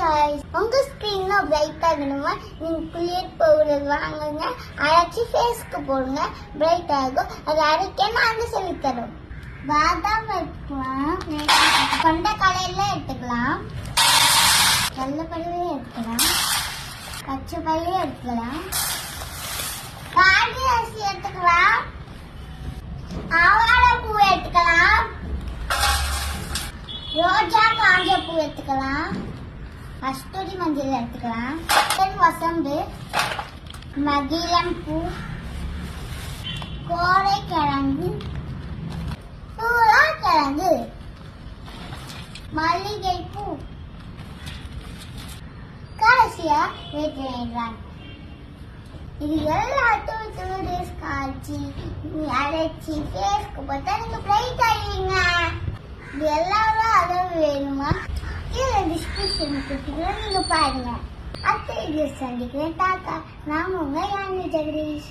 guys, உங்க skin bright ஆகணுமா? நீங்க கிளியர் பவுடர் வாங்குங்க, அரைச்சி ஃபேஸ்க்கு போடுங்க, பிரைட் ஆகும். அது அரைக்க நாங்க சொல்லி தரோம். பாதாம் எடுத்துக்கலாம், கொண்டைக்கடலை எடுத்துக்கலாம், வெள்ளைப்பருவே எடுத்துக்கலாம், பச்சை பயிறு எடுத்துக்கலாம், பாடி அரிசி எடுத்துக்கலாம், ஆவாரம் பூ எடுத்துக்கலாம், ரோஜா காஞ்ச பூ எடுத்துக்கலாம், கஸ்தூரி மஞ்சள் எடுத்துக்கலாம், வசம்பு, மகிழம் பூ, கோரைக்கிழங்கு, கிழங்கு, மல்லிகை பூ, கடைசியா வெற்றிடுறாங்க. இது எல்லாத்தையும் 2 days காய்ச்சி அரைச்சி ஃபேஸ்க்கு போட்டா நீங்க பிரைட் ஆகிடுவீங்க. இது எல்லாரும் அளவு வேணுமா? கீழே டிஸ்கிரிப்ஷன் கொடுத்துக்கிறேன், நீங்க பாருங்க. அடுத்த வீடியோ சந்திக்கிறேன். டாட்டா. நான் உங்க யானை ஜெகதீஷ்.